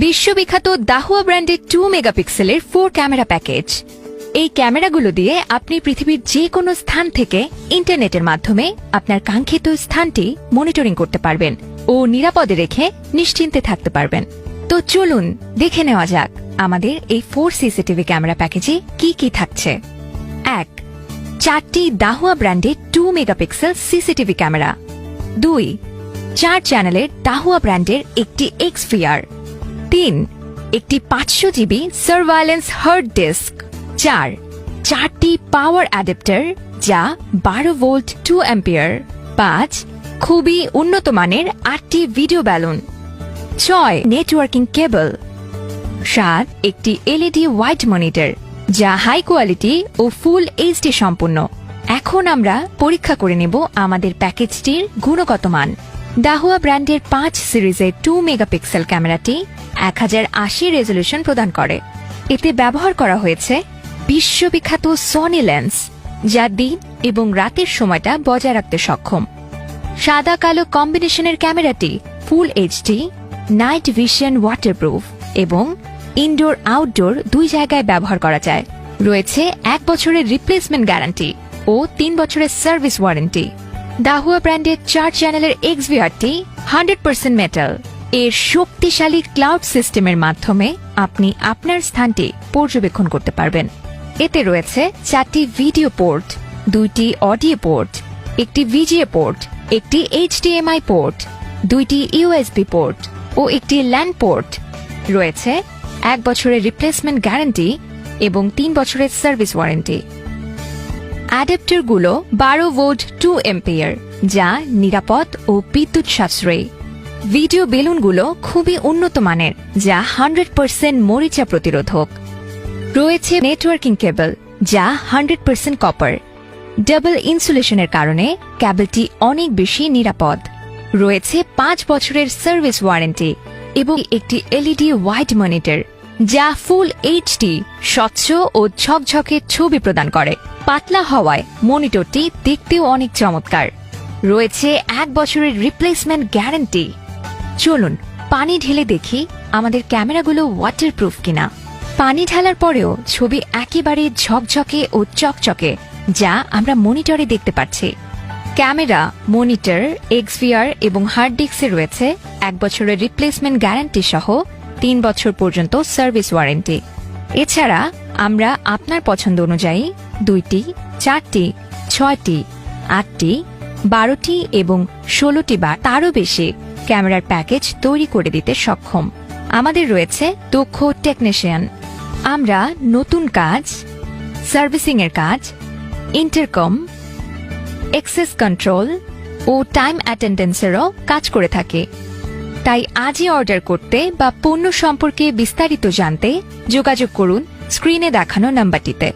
বিশ্ববিখ্যাত দাহুয়া ব্র্যান্ডের 2 মেগাপিক্সেলের 4 ক্যামেরা প্যাকেজ। এই ক্যামেরাগুলো দিয়ে আপনি পৃথিবীর যে কোনো স্থান থেকে ইন্টারনেটের মাধ্যমে আপনার কাঙ্ক্ষিত স্থানটি মনিটরিং করতে পারবেন ও নিরাপদে রেখে নিশ্চিন্তে থাকতে পারবেন। তো চলুন দেখে নেওয়া যাক আমাদের এই 4 সিসিটিভি ক্যামেরা প্যাকেজে কি কি থাকছে। 1. 4টি দাহুয়া ব্র্যান্ডের 2 মেগাপিক্সেল সিসিটিভি ক্যামেরা। 2. 4 চ্যানেলের দাহুয়া ব্র্যান্ডের একটি XVR। 3. একটি 500 জিবি সার্ভাইলেন্স হার্ড ডিস্ক। 4. 4টি পাওয়ার অ্যাডাপ্টার যা 12 ভোল্ট 2 অ্যাম্পিয়ার। 5. খুবই উন্নত মানের 8টি ভিডিও ব্যালুন। 6. নেটওয়ার্কিং কেবল। 7. একটি LED হোয়াইট মনিটর যা হাই কোয়ালিটি ও ফুল এইচডি সম্পূর্ণ। এখন আমরা পরীক্ষা করে নেব আমাদের প্যাকেজটির গুণগত মান। দাহুয়া ব্র্যান্ডের 5 সিরিজের 2 মেগাপিক্সেল ক্যামেরাটি 1080 রেজলিউশন প্রদান করে। এতে ব্যবহার করা হয়েছে বিশ্ববিখ্যাত সনি লেন্স যা দিন এবং রাতের সময়টা বজায় রাখতে সক্ষম। সাদা কালো কম্বিনেশনের ক্যামেরাটি full HD, night vision waterproof এবং ইনডোর আউটডোর 2 জায়গায় ব্যবহার করা যায়। রয়েছে 1 বছরের রিপ্লেসমেন্ট গ্যারান্টি ও 3 বছরের সার্ভিস ওয়ারেন্টি। দাহুয়া ব্র্যান্ডের 4 চ্যানেলের XVRটি 100% মেটাল। এর শক্তিশালী ক্লাউড সিস্টেমের মাধ্যমে আপনি আপনার স্থানটি পর্যবেক্ষণ করতে পারবেন। এতে রয়েছে 4টি ভিডিও পোর্ট, 2টি অডিও পোর্ট, একটি VGA পোর্ট, একটি HDMI পোর্ট, 2টি USB পোর্ট ও একটি LAN পোর্ট। রয়েছে 1 বছরের রিপ্লেসমেন্ট গ্যারান্টি এবং 3 বছরের সার্ভিস ওয়ারেন্টি। অ্যাডাপ্টারগুলো 12 ভোল্ট 2 অ্যাম্পিয়ার যা নিরাপদ ও বিদ্যুৎ সাশ্রয়ী। ভিডিও বেলুনগুলো খুবই উন্নত মানের যা 100% মরিচা প্রতিরোধক। রয়েছে নেটওয়ার্কিং কেবল যা 100% কপার। ডাবল ইনসুলেশনের কারণে কেবলটি অনেক বেশি নিরাপদ। রয়েছে 5 বছরের সার্ভিস ওয়ারেন্টি এবং একটি LED হোয়াইট মনিটর যা ফুল এইচডি স্বচ্ছ ও ঝকঝকে ছবি প্রদান করে। পাতলা হওয়ায় মনিটরটি দেখতেও অনেক চমৎকার। রয়েছে 1 বছরের রিপ্লেসমেন্ট গ্যারান্টি। চলুন পানি ঢেলে দেখি আমাদের ক্যামেরাগুলো ওয়াটারপ্রুফ কিনা। পানি ঢালার পরেও ছবি একেবারে ঝকঝকে ও চকচকে যা আমরা মনিটরে দেখতে পাচ্ছি। ক্যামেরা, মনিটর, XVR এবং হার্ড ডিস্কে রয়েছে 1 বছরের রিপ্লেসমেন্ট গ্যারান্টি সহ 3 বছর পর্যন্ত সার্ভিস ওয়ারেন্টি। এছাড়া আমরা আপনার পছন্দ অনুযায়ী 2টি, 4টি, 6টি, 8টি, 12টি এবং 16টি বা তারও বেশি ক্যামেরার প্যাকেজ তৈরি করে দিতে সক্ষম। আমাদের রয়েছে দক্ষ টেকনিশিয়ান। আমরা নতুন কাজ, সার্ভিসিং এর কাজ, ইন্টারকম, অ্যাক্সেস কন্ট্রোল ও টাইম অ্যাটেন্ডেন্সেরও কাজ করে থাকি। তাই আজই অর্ডার করতে বা পণ্য সম্পর্কে বিস্তারিত জানতে যোগাযোগ করুন স্ক্রিনে দেখানো নাম্বারটিতে।